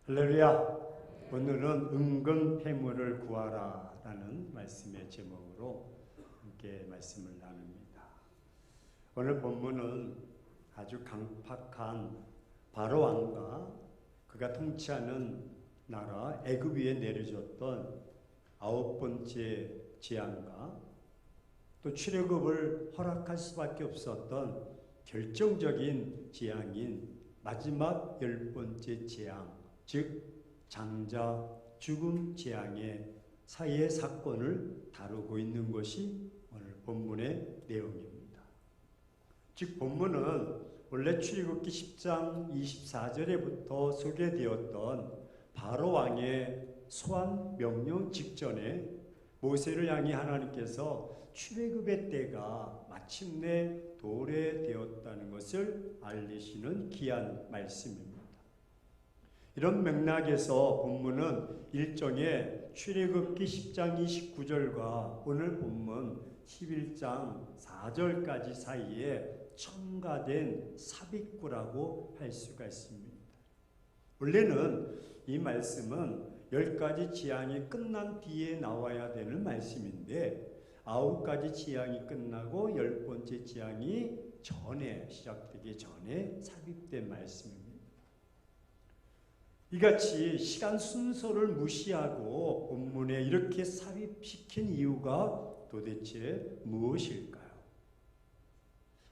할렐루야. 오늘은 은근 패물을 구하라 라는 말씀의 제목으로 함께 말씀을 나눕니다. 오늘 본문은 아주 강팍한 바로 왕과 그가 통치하는 나라 애굽 위에 내려졌던 9번째 재앙과 또 출애굽을 허락할 수밖에 없었던 결정적인 재앙인 마지막 10번째 재앙, 즉 장자 죽음 재앙의 사이의 사건을 다루고 있는 것이 오늘 본문의 내용입니다. 즉 본문은 원래 출애굽기 10장 24절에부터 소개되었던 바로 왕의 소환 명령 직전에 모세를 향해 하나님께서 출애굽의 때가 마침내 도래되었다는 것을 알리시는 귀한 말씀입니다. 이런 맥락에서 본문은 일종의 출애굽기 10장 29절과 오늘 본문 11장 4절까지 사이에 첨가된 삽입구라고 할 수가 있습니다. 원래는 이 말씀은 10가지 재앙이 끝난 뒤에 나와야 되는 말씀인데 9가지 재앙이 끝나고 10번째 재앙이 전에 시작되기 전에 삽입된 말씀입니다. 이같이 시간 순서를 무시하고 본문에 이렇게 삽입시킨 이유가 도대체 무엇일까요?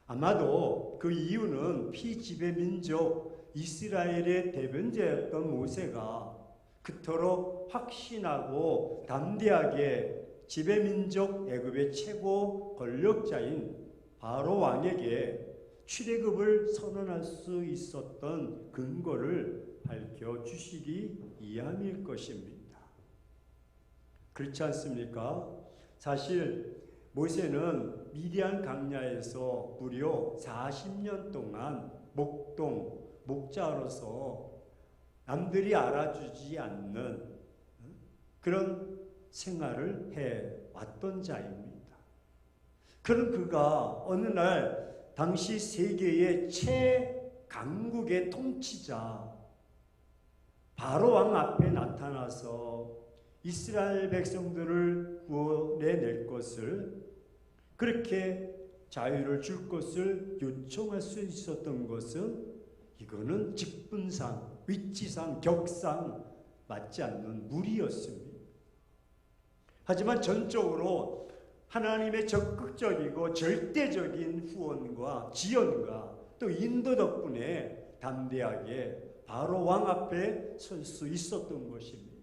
아마도 그 이유는 피지배 민족 이스라엘의 대변자였던 모세가 그토록 확신하고 담대하게 지배민족 애굽의 최고 권력자인 바로 왕에게 출애굽을 선언할 수 있었던 근거를 밝혀주시기 위함일 것입니다. 그렇지 않습니까? 사실 모세는 미디안 광야에서 무려 40년 동안 목자로서 남들이 알아주지 않는 그런 생활을 해왔던 자입니다. 그런 그가 어느 날 당시 세계의 최강국의 통치자 바로 왕 앞에 나타나서 이스라엘 백성들을 구원해낼 것을, 그렇게 자유를 줄 것을 요청할 수 있었던 것은 이거는 직분상, 위치상, 격상 맞지 않는 무리였습니다. 하지만 전적으로 하나님의 적극적이고 절대적인 후원과 지원과 또 인도 덕분에 담대하게 바로 왕 앞에 설 수 있었던 것입니다.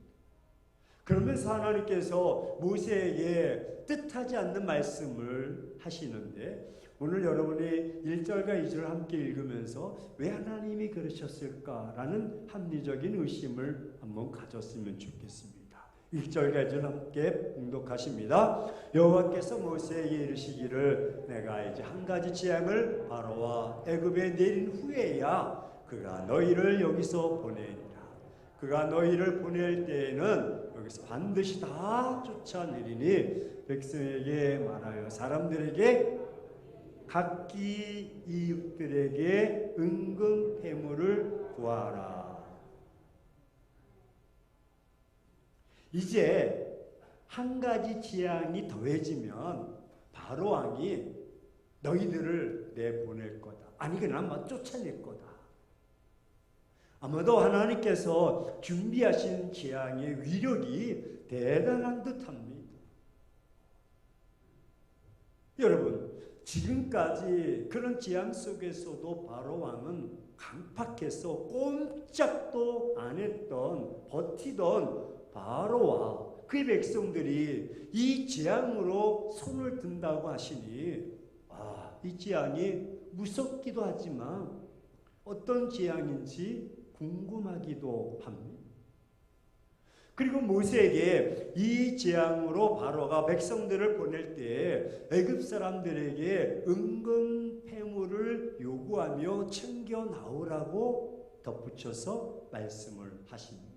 그러면서 하나님께서 모세에게 뜻하지 않는 말씀을 하시는데, 오늘 여러분이 1절과 2절을 함께 읽으면서 왜 하나님이 그러셨을까라는 합리적인 의심을 한번 가졌으면 좋겠습니다. 1절과 2절 함께 봉독하십니다. 여호와께서 모세에게 이르시기를 내가 이제 한 가지 재앙을 바로와 애굽에 내린 후에야 그가 너희를 여기서 보내리라. 그가 너희를 보낼 때에는 여기서 반드시 다 쫓아내리니 백성에게 말하여 사람들에게 각기 이웃들에게 은근 패물을 구하라. 이제 한 가지 재앙이 더해지면 바로 왕이 너희들을 내보낼 거다. 아니 그나마 쫓아낼 거다. 아마도 하나님께서 준비하신 재앙의 위력이 대단한 듯합니다. 여러분, 지금까지 그런 재앙 속에서도 바로 왕은 강팍해서 꼼짝도 안 했던, 버티던 바로와 그의 백성들이 이 재앙으로 손을 든다고 하시니 이 재앙이 무섭기도 하지만 어떤 재앙인지 궁금하기도 합니다. 그리고 모세에게 이 재앙으로 바로가 백성들을 보낼 때 애굽 사람들에게 은근 패물을 요구하며 챙겨 나오라고 덧붙여서 말씀을 하십니다.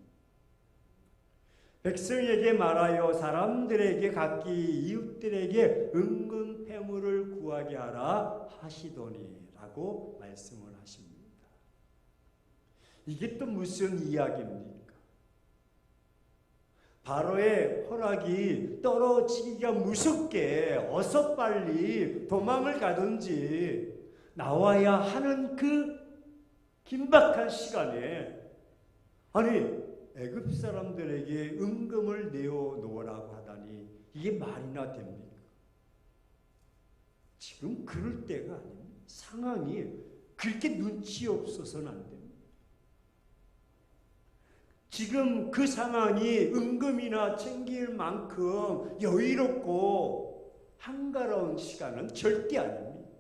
백성에게 말하여 사람들에게 각기 이웃들에게 은근 패물을 구하게 하라 하시더니라고 말씀을 하십니다. 이게 또 무슨 이야기입니까? 바로의 허락이 떨어지기가 무섭게 어서 빨리 도망을 가든지 나와야 하는 그 긴박한 시간에 아니 애굽 사람들에게 은금을 내어 놓으라고 하다니 이게 말이나 됩니까? 지금 그럴 때가 아닙니다. 상황이 그렇게 눈치 없어서는 안 됩니다. 지금 그 상황이 은금이나 챙길 만큼 여유롭고 한가로운 시간은 절대 아닙니다.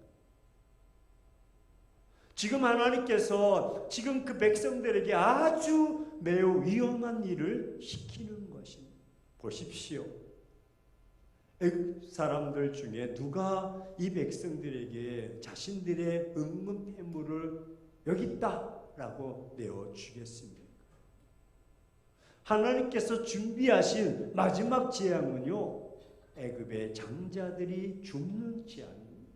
지금 하나님께서 지금 그 백성들에게 아주 매우 위험한 일을 시키는 것입니다. 보십시오. 애굽 사람들 중에 누가 이 백성들에게 자신들의 은금 패물을 여기 있다라고 내어주겠습니까? 하나님께서 준비하신 마지막 재앙은요, 애굽의 장자들이 죽는 재앙입니다.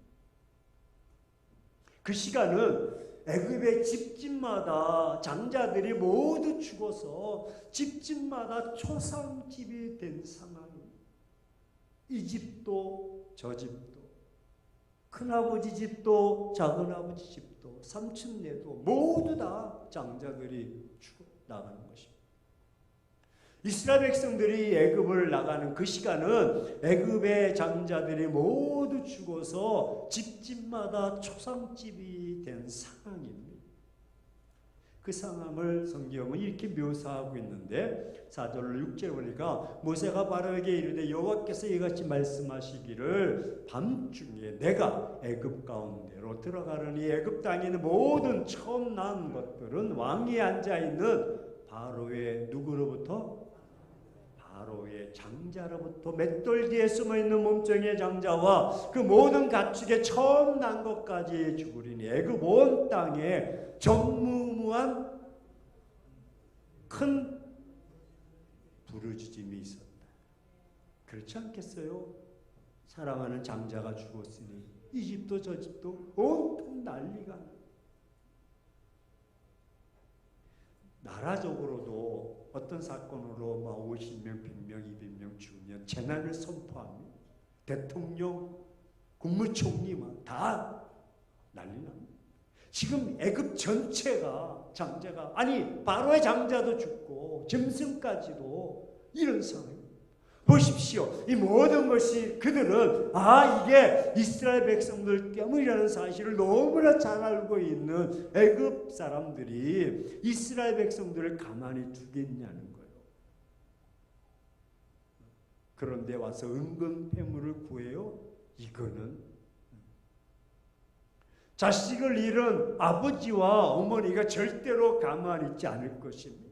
그 시간은 애굽의 집집마다 장자들이 모두 죽어서 집집마다 초상집이 된 상황입니다. 이 집도 저 집도 큰아버지 집도 작은아버지 집도 삼촌네도 모두 다 장자들이 죽어 나가는 것입니다. 이스라엘 백성들이 애굽을 나가는 그 시간은 애굽의 장자들이 모두 죽어서 집집마다 초상집이 된 상황입니다. 그 상황을 성경은 이렇게 묘사하고 있는데 4절 6절 보니까 모세가 바로에게 이르되 여호와께서 이같이 말씀하시기를 밤중에 내가 애굽 가운데로 들어가려니 애굽 땅에 있는 모든 처음 난 것들은 왕위에 앉아있는 바로의 누구로부터? 바로의 장자로부터 맷돌 뒤에 숨어있는 몸종의 장자와 그 모든 가축의 처음 난 것까지 죽으리니 애굽 온 땅에 전무후무한 큰 부르짖음이 있었다. 그렇지 않겠어요? 사랑하는 장자가 죽었으니 이 집도 저 집도 온통 난리가. 나라적으로도 어떤 사건으로 막 50명, 100명, 200명 죽으면 재난을 선포합니다. 대통령, 국무총리 막 다 난리 납니다. 지금 애굽 전체가 장자가 아니 바로의 장자도 죽고 짐승까지도 이런 상황입니다. 보십시오. 이 모든 것이 그들은 이게 이스라엘 백성들 때문이라는 사실을 너무나 잘 알고 있는 애굽 사람들이 이스라엘 백성들을 가만히 두겠냐는 거예요. 그런데 와서 은금 패물을 구해요. 이거는 자식을 잃은 아버지와 어머니가 절대로 가만히 있지 않을 것입니다.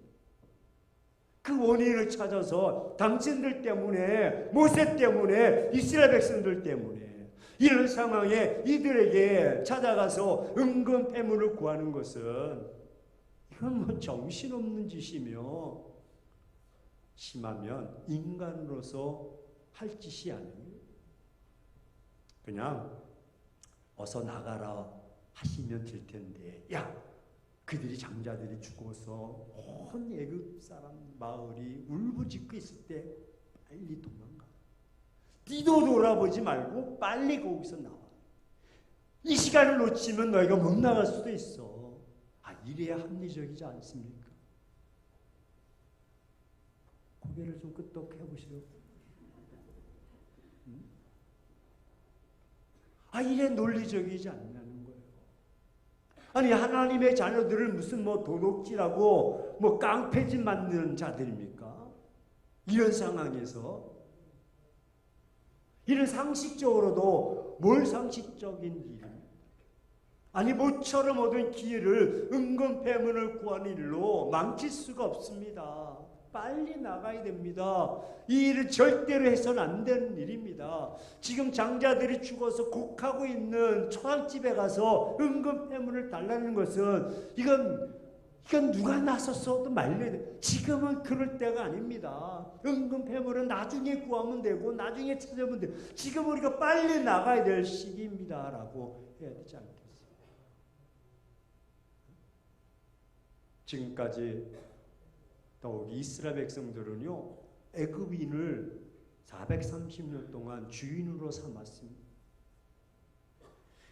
그 원인을 찾아서 당신들 때문에, 모세 때문에, 이스라엘 백성들 때문에 이런 상황에 이들에게 찾아가서 은금 패물을 구하는 것은 이건 뭐 정신없는 짓이며 심하면 인간으로서 할 짓이 아닙니다. 그냥 어서 나가라 하시면 될 텐데 그들이 장자들이 죽어서 온 애굽 사람 마을이 울부짖고 있을 때 빨리 도망가. 뒤도 돌아보지 말고 빨리 거기서 나와. 이 시간을 놓치면 너희가 못 나갈 수도 있어. 이래야 합리적이지 않습니까? 고개를 좀 끄덕 해보시오. 이래 논리적이지 않냐는 거예요. 아니 하나님의 자녀들을 무슨 도둑질하고 깡패짓 만드는 자들입니까? 이런 상황에서 이런 상식적으로도 뭘 상식적인 일입니까? 아니 모처럼 얻은 기회를 은금 패물을 구하는 일로 망칠 수가 없습니다. 빨리 나가야 됩니다. 이 일을 절대로 해서는 안 되는 일입니다. 지금 장자들이 죽어서 곡하고 있는 초상집에 가서 은금 패물을 달라는 것은 이건 누가 나섰어도 말려야 돼. 지금은 그럴 때가 아닙니다. 은금 패물은 나중에 구하면 되고 나중에 찾으면 돼요. 지금 우리가 빨리 나가야 될 시기입니다. 라고 해야 되지 않겠습니까? 지금까지 더욱 이스라엘 백성들은요 애굽인을 430년 동안 주인으로 삼았습니다.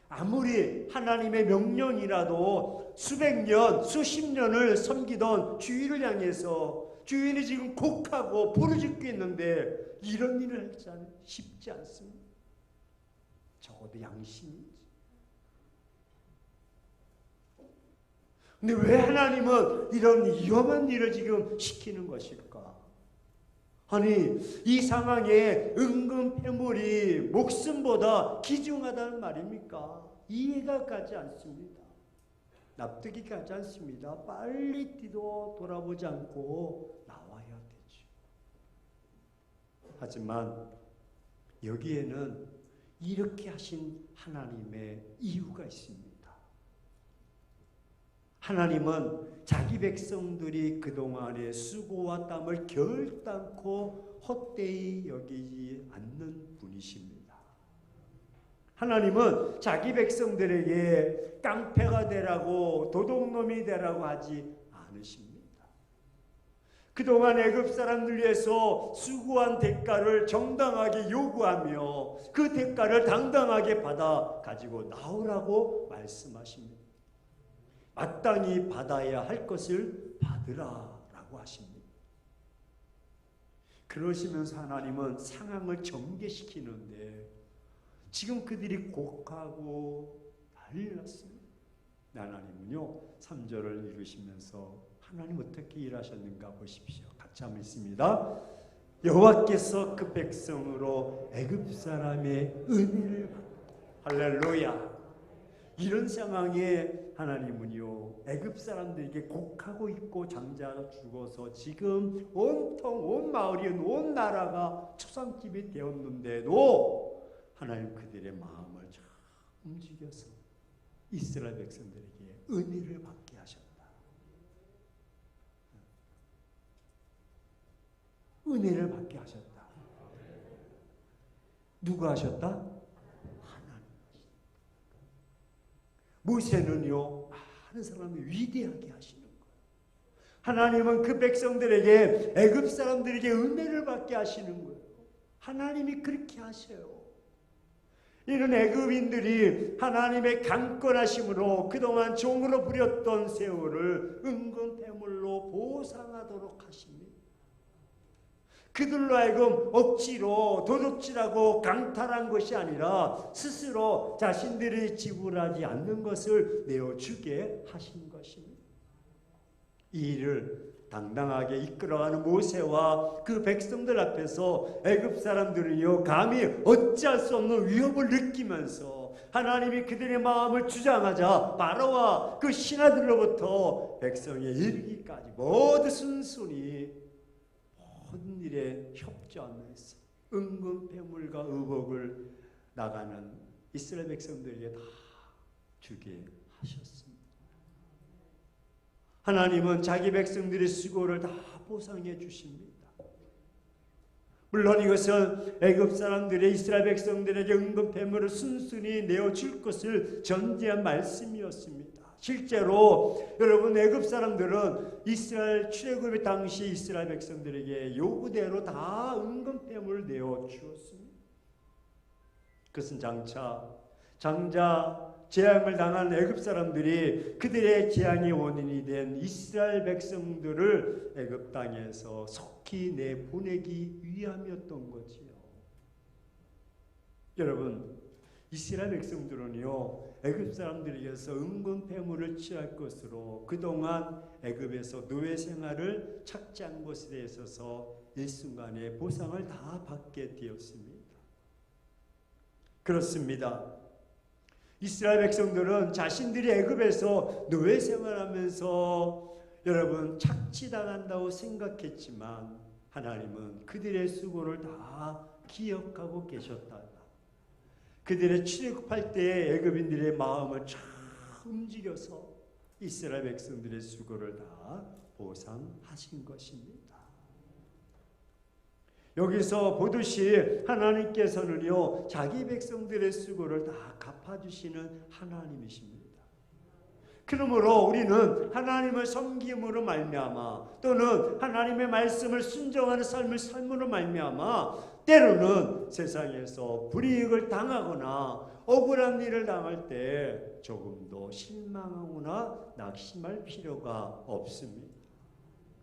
아무리 하나님의 명령이라도 수백 년, 수십 년을 섬기던 주인을 향해서 주인이 지금 곡하고 부르짖고 있는데 이런 일을 하지 쉽지 않습니다. 적어도 양심이지. 근데 왜 하나님은 이런 위험한 일을 지금 시키는 것일까? 아니, 이 상황에 은근 패물이 목숨보다 귀중하다는 말입니까? 이해가 가지 않습니다. 납득이 가지 않습니다. 빨리 뒤도 돌아보지 않고 나와야 되죠. 하지만 여기에는 이렇게 하신 하나님의 이유가 있습니다. 하나님은 자기 백성들이 그동안의 수고와 땀을 결단코 헛되이 여기지 않는 분이십니다. 하나님은 자기 백성들에게 깡패가 되라고 도둑놈이 되라고 하지 않으십니다. 그동안 애굽 사람들 위해서 수고한 대가를 정당하게 요구하며 그 대가를 당당하게 받아 가지고 나오라고 말씀하십니다. 마땅히 받아야 할 것을 받으라라고 하십니다. 그러시면서 하나님은 상황을 전개시키는데 지금 그들이 곡하고 난리 났습니다. 하나님은요 3절을 읽으시면서 하나님 어떻게 일하셨는가 보십시오. 같이 한번 읽습니다. 여호와께서 그 백성으로 애굽 사람의 은혜를 할렐루야. 이런 상황에 하나님은요 애굽 사람들에게 곡하고 있고 장자가 죽어서 지금 온통 온 마을이 온 나라가 초상집이 되었는데도 하나님 그들의 마음을 잘 움직여서 이스라엘 백성들에게 은혜를 받게 하셨다. 은혜를 받게 하셨다. 누가 하셨다? 모세는요 많은 사람을 위대하게 하시는 거예요. 하나님은 그 백성들에게 애굽 사람들에게 은혜를 받게 하시는 거예요. 하나님이 그렇게 하셔요. 이런 애굽인들이 하나님의 강권하심으로 그동안 종으로 부렸던 세월을 은근 패물로 보상하도록 하십니다. 그들로 하여금 억지로 도둑질하고 강탈한 것이 아니라 스스로 자신들이 지불하지 않는 것을 내어주게 하신 것입니다. 이 일을 당당하게 이끌어가는 모세와 그 백성들 앞에서 애굽 사람들은요 감히 어찌할 수 없는 위협을 느끼면서 하나님이 그들의 마음을 주장하자 바로와 그 신하들로부터 백성에 이르기까지 모두 순순히 모든 일에 협조하면서 은근 패물과 의복을 나가는 이스라엘 백성들에게 다 주게 하셨습니다. 하나님은 자기 백성들의 수고를 다 보상해 주십니다. 물론 이것은 애굽 사람들이 이스라엘 백성들에게 은근 패물을 순순히 내어줄 것을 전제한 말씀이었습니다. 실제로 여러분 애굽 사람들은 이스라엘 출애굽의 당시 이스라엘 백성들에게 요구대로 다 은근 패물을 내어 주었습니다. 그것은 장자 재앙을 당한 애굽 사람들이 그들의 재앙의 원인이 된 이스라엘 백성들을 애굽 땅에서 속히 내보내기 위함이었던 거지요. 여러분 이스라엘 백성들은요 애굽 사람들에게서 은근 패물을 취할 것으로 그동안 애굽에서 노예 생활을 착취한 것에 있어서 일순간에 보상을 다 받게 되었습니다. 그렇습니다. 이스라엘 백성들은 자신들이 애굽에서 노예 생활하면서 여러분 착취당한다고 생각했지만 하나님은 그들의 수고를 다 기억하고 계셨다. 그들의 출애굽할 때에 애굽인들의 마음을 쫙 움직여서 이스라엘 백성들의 수고를 다 보상하신 것입니다. 여기서 보듯이 하나님께서는요 자기 백성들의 수고를 다 갚아주시는 하나님이십니다. 그러므로 우리는 하나님을 섬김으로 말미암아 또는 하나님의 말씀을 순종하는 삶을 삶으로 말미암아 때로는 세상에서 불이익을 당하거나 억울한 일을 당할 때 조금도 실망하거나 낙심할 필요가 없습니다.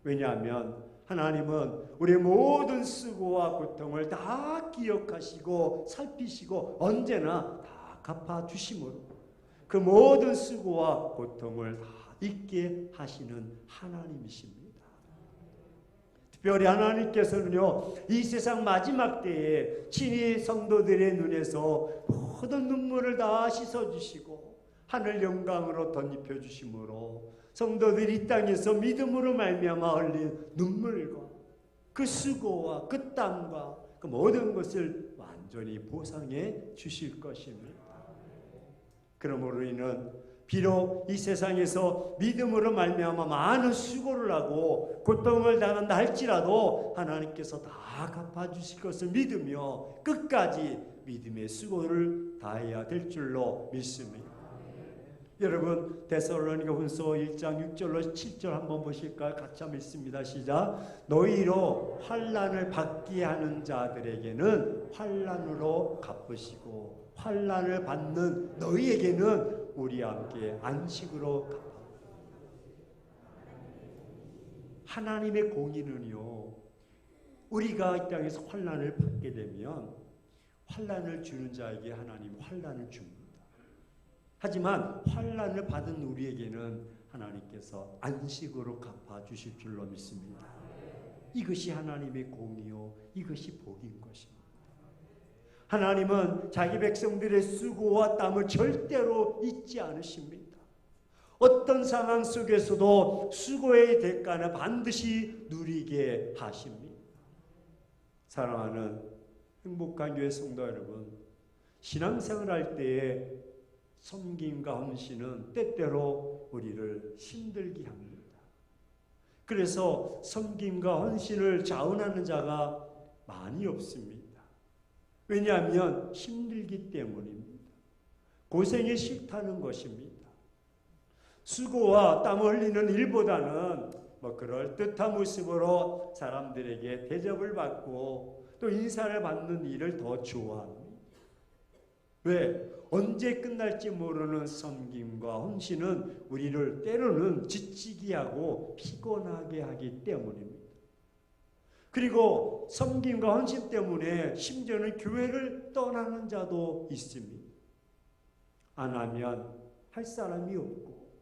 왜냐하면 하나님은 우리의 모든 수고와 고통을 다 기억하시고 살피시고 언제나 다 갚아주심으로 그 모든 수고와 고통을 다 잊게 하시는 하나님이십니다. 특별히 하나님께서는요, 이 세상 마지막 때에 친히 성도들의 눈에서 모든 눈물을 다 씻어주시고 하늘 영광으로 덧입혀 주심으로 성도들이 이 땅에서 믿음으로 말미암아 흘린 눈물과 그 수고와 그 땀과 그 모든 것을 완전히 보상해 주실 것입니다. 그러므로 우리는 비록 이 세상에서 믿음으로 말미암아 많은 수고를 하고 고통을 당한다 할지라도 하나님께서 다 갚아주실 것을 믿으며 끝까지 믿음의 수고를 다해야 될 줄로 믿습니다. 여러분 데살로니가후서 1장 6절로 7절 한번 보실까요? 같이 한번 읽습니다. 시작. 너희로 환난을 받게 하는 자들에게는 환난으로 갚으시고 환난을 받는 너희에게는 우리와 함께 안식으로 갚아. 하나님의 공의는요, 우리가 이 땅에서 환난을 받게 되면 환난을 주는 자에게 하나님 환난을 줍니다. 하지만 환난을 받은 우리에게는 하나님께서 안식으로 갚아주실 줄로 믿습니다. 이것이 하나님의 공의요, 이것이 복인 것입니다. 하나님은 자기 백성들의 수고와 땀을 절대로 잊지 않으십니다. 어떤 상황 속에서도 수고의 대가는 반드시 누리게 하십니다. 사랑하는 행복한 교회 성도 여러분, 신앙생활 할 때에 섬김과 헌신은 때때로 우리를 힘들게 합니다. 그래서 섬김과 헌신을 자원하는 자가 많이 없습니다. 왜냐하면 힘들기 때문입니다. 고생이 싫다는 것입니다. 수고와 땀을 흘리는 일보다는 그럴듯한 모습으로 사람들에게 대접을 받고 또 인사를 받는 일을 더 좋아합니다. 왜? 언제 끝날지 모르는 섬김과 헌신은 우리를 때로는 지치게 하고 피곤하게 하기 때문입니다. 그리고 섬김과 헌신 때문에 심지어는 교회를 떠나는 자도 있습니다. 안 하면 할 사람이 없고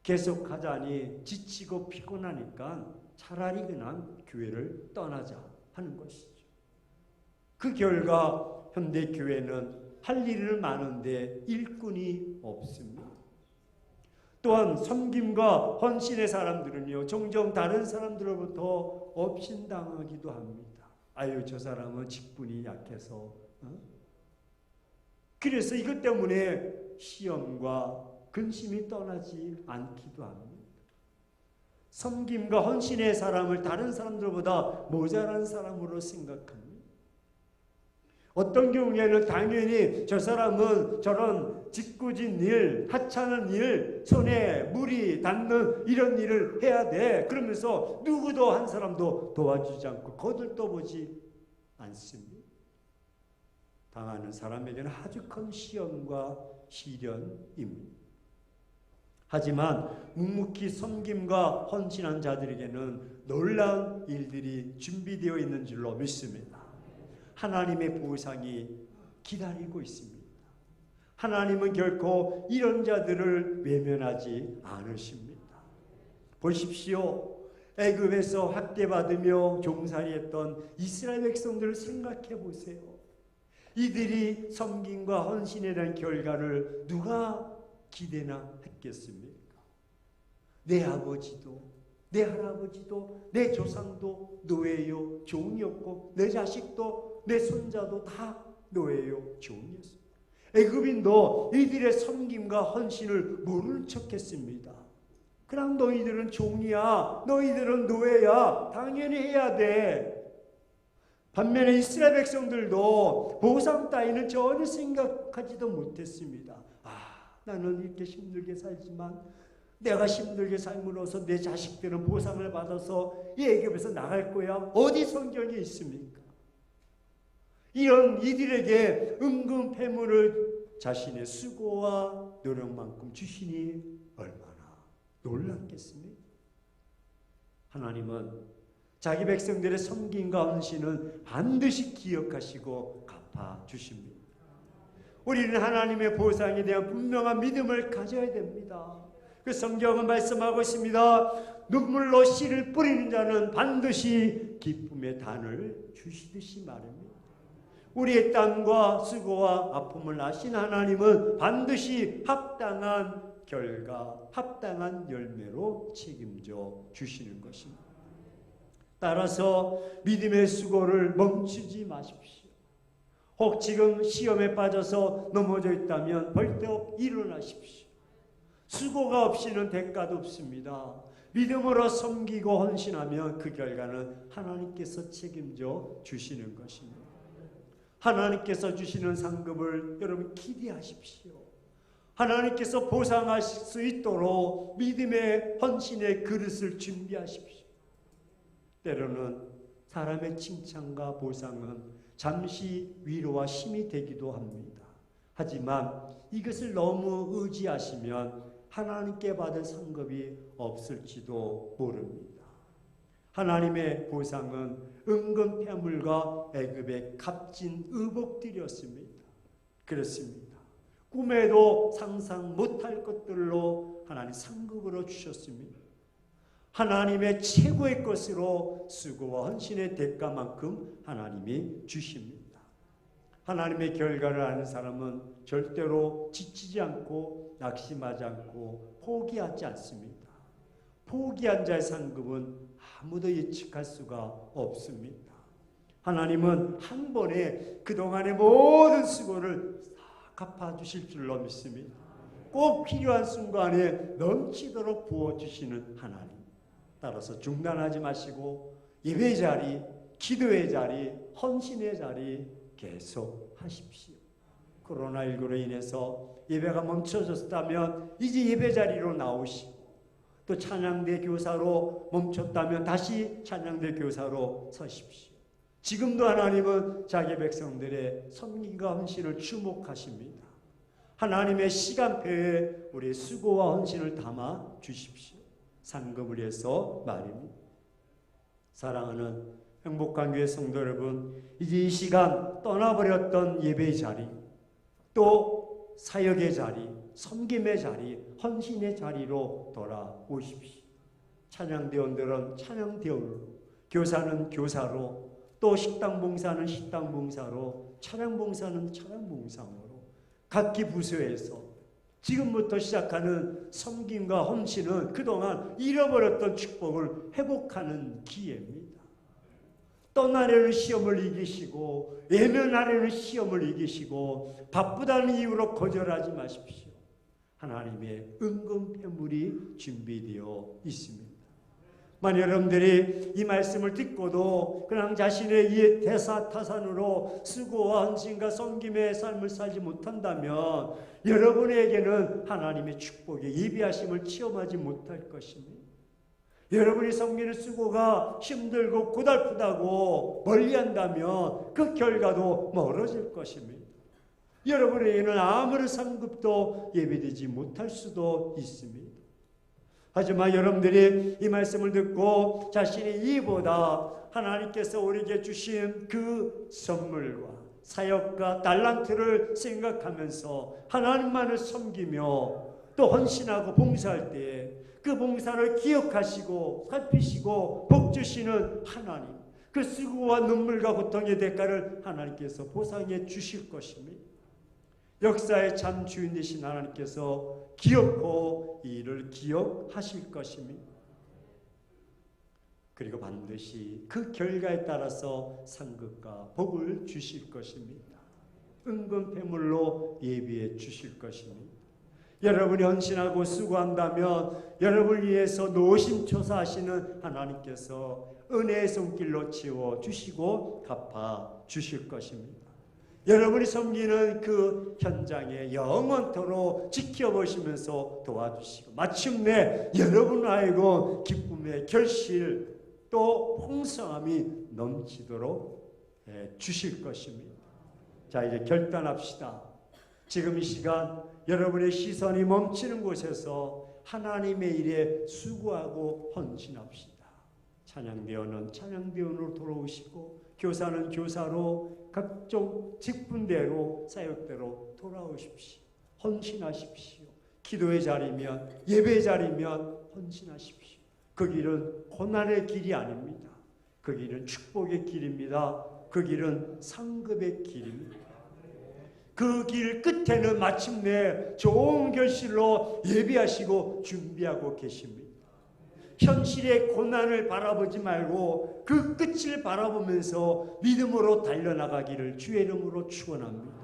계속 하자니 지치고 피곤하니까 차라리 그냥 교회를 떠나자 하는 것이죠. 그 결과 현대 교회는 할 일은 많은데 일꾼이 없습니다. 또한 섬김과 헌신의 사람들은요, 종종 다른 사람들로부터 업신당하기도 합니다. 아유, 저 사람은 직분이 약해서. 그래서 이것 때문에 시험과 근심이 떠나지 않기도 합니다. 섬김과 헌신의 사람을 다른 사람들보다 모자란 사람으로 생각합니다. 어떤 경우에는 당연히 저 사람은 저런 짓궂은 일, 하찮은 일, 손에 물이 닿는 이런 일을 해야 돼. 그러면서 누구도 한 사람도 도와주지 않고 거들떠보지 않습니다. 당하는 사람에게는 아주 큰 시험과 시련입니다. 하지만 묵묵히 섬김과 헌신한 자들에게는 놀라운 일들이 준비되어 있는 줄로 믿습니다. 하나님의 보상이 기다리고 있습니다. 하나님은 결코 이런 자들을 외면하지 않으십니다. 보십시오. 애굽에서 학대받으며 종살이했던 이스라엘 백성들을 생각해 보세요. 이들이 섬김과 헌신에 대한 결과를 누가 기대나 했겠습니까? 내 아버지도 내 할아버지도 내 조상도 노예요 종이었고 내 자식도 내 손자도 다 노예요 종이었습니다. 애굽인도 이들의 섬김과 헌신을 모르는 척했습니다. 그럼 너희들은 종이야, 너희들은 노예야, 당연히 해야 돼. 반면에 이스라엘 백성들도 보상 따위는 전혀 생각하지도 못했습니다. 나는 이렇게 힘들게 살지만 내가 힘들게 삶으로써 내 자식들은 보상을 받아서 이 애굽에서 나갈 거야. 어디 성경에 있습니까? 이런 이들에게 은근 패물을 자신의 수고와 노력만큼 주시니 얼마나 놀랍겠습니까? 하나님은 자기 백성들의 섬김과 헌신은 반드시 기억하시고 갚아주십니다. 우리는 하나님의 보상에 대한 분명한 믿음을 가져야 됩니다. 그 성경은 말씀하고 있습니다. 눈물로 씨를 뿌리는 자는 반드시 기쁨의 단을 주시듯이 말입니다. 우리의 땀과 수고와 아픔을 아신 하나님은 반드시 합당한 결과, 합당한 열매로 책임져 주시는 것입니다. 따라서 믿음의 수고를 멈추지 마십시오. 혹 지금 시험에 빠져서 넘어져 있다면 벌떡 일어나십시오. 수고가 없이는 대가도 없습니다. 믿음으로 섬기고 헌신하면 그 결과는 하나님께서 책임져 주시는 것입니다. 하나님께서 주시는 상급을 여러분 기대하십시오. 하나님께서 보상하실 수 있도록 믿음의 헌신의 그릇을 준비하십시오. 때로는 사람의 칭찬과 보상은 잠시 위로와 힘이 되기도 합니다. 하지만 이것을 너무 의지하시면 하나님께 받을 상급이 없을지도 모릅니다. 하나님의 보상은 은근 패물과 애굽의 값진 의복들이었습니다. 그렇습니다. 꿈에도 상상 못할 것들로 하나님 상급으로 주셨습니다. 하나님의 최고의 것으로 수고와 헌신의 대가만큼 하나님이 주십니다. 하나님의 결과를 아는 사람은 절대로 지치지 않고 낙심하지 않고 포기하지 않습니다. 포기한 자의 상급은 아무도 예측할 수가 없습니다. 하나님은 한 번에 그동안의 모든 수고를 다 갚아주실 줄로 믿습니다. 꼭 필요한 순간에 넘치도록 부어주시는 하나님. 따라서 중단하지 마시고 예배의 자리, 기도의 자리, 헌신의 자리 계속 하십시오. 코로나19로 인해서 예배가 멈춰졌다면 이제 예배 자리로 나오시고, 또 찬양대 교사로 멈췄다면 다시 찬양대 교사로 서십시오. 지금도 하나님은 자기 백성들의 섬김과 헌신을 주목하십니다. 하나님의 시간표에 우리의 수고와 헌신을 담아 주십시오. 상급을 위해서 말입니다. 사랑하는 행복한 교회 성도 여러분, 이제 이 시간 떠나버렸던 예배의 자리, 또 사역의 자리, 섬김의 자리, 헌신의 자리로 돌아오십시오. 찬양대원들은 찬양대원으로, 교사는 교사로, 또 식당봉사는 식당봉사로, 찬양봉사는 찬양봉사로 각기 부서에서 지금부터 시작하는 섬김과 헌신은 그동안 잃어버렸던 축복을 회복하는 기회입니다. 떠나려는 시험을 이기시고 외면하려는 시험을 이기시고 바쁘다는 이유로 거절하지 마십시오. 하나님의 은근 패물이 준비되어 있습니다. 만약 여러분들이 이 말씀을 듣고도 그냥 자신의 이 대사타산으로 수고와 헌신과 섬김의 삶을 살지 못한다면 여러분에게는 하나님의 축복의 예비하심을 체험하지 못할 것입니다. 여러분이 섬기는 수고가 힘들고 고달프다고 멀리한다면 그 결과도 멀어질 것입니다. 여러분에게는 아무런 상급도 예비되지 못할 수도 있습니다. 하지만 여러분들이 이 말씀을 듣고 자신의 이보다 하나님께서 우리에게 주신 그 선물과 사역과 달란트를 생각하면서 하나님만을 섬기며 또 헌신하고 봉사할 때 그 봉사를 기억하시고 살피시고 복 주시는 하나님, 그 수고와 눈물과 고통의 대가를 하나님께서 보상해 주실 것입니다. 역사의 참 주인 되신 하나님께서 기억고 이 일을 기억하실 것입니다. 그리고 반드시 그 결과에 따라서 상급과 복을 주실 것입니다. 은근 패물로 예비해 주실 것입니다. 여러분이 헌신하고 수고한다면 여러분을 위해서 노심초사하시는 하나님께서 은혜의 손길로 채워 주시고 갚아 주실 것입니다. 여러분이 섬기는 그 현장에 영원토록 지켜보시면서 도와주시고 마침내 여러분 알고 기쁨의 결실 또 풍성함이 넘치도록 주실 것입니다. 자, 이제 결단합시다. 지금 이 시간 여러분의 시선이 멈추는 곳에서 하나님의 일에 수고하고 헌신합시다. 찬양대원은 찬양대원으로 돌아오시고 교사는 교사로 각종 직분대로 사역대로 돌아오십시오. 헌신하십시오. 기도의 자리면 예배의 자리면 헌신하십시오. 그 길은 고난의 길이 아닙니다. 그 길은 축복의 길입니다. 그 길은 상급의 길입니다. 그 길 끝에는 마침내 좋은 결실로 예비하시고 준비하고 계십니다. 현실의 고난을 바라보지 말고 그 끝을 바라보면서 믿음으로 달려나가기를 주의 이름으로 축원합니다.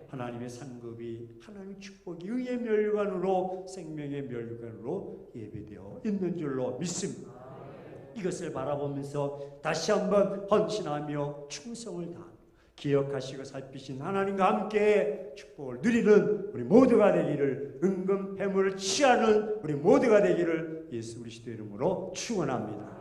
하나님의 상급이 하나님의 축복이 의의 멸관으로 생명의 멸관으로 예비되어 있는 줄로 믿습니다. 이것을 바라보면서 다시 한번 헌신하며 충성을 다합니다. 기억하시고 살피신 하나님과 함께 축복을 누리는 우리 모두가 되기를, 은금 패물을 취하는 우리 모두가 되기를 예수 그리스도 이름으로 축원합니다.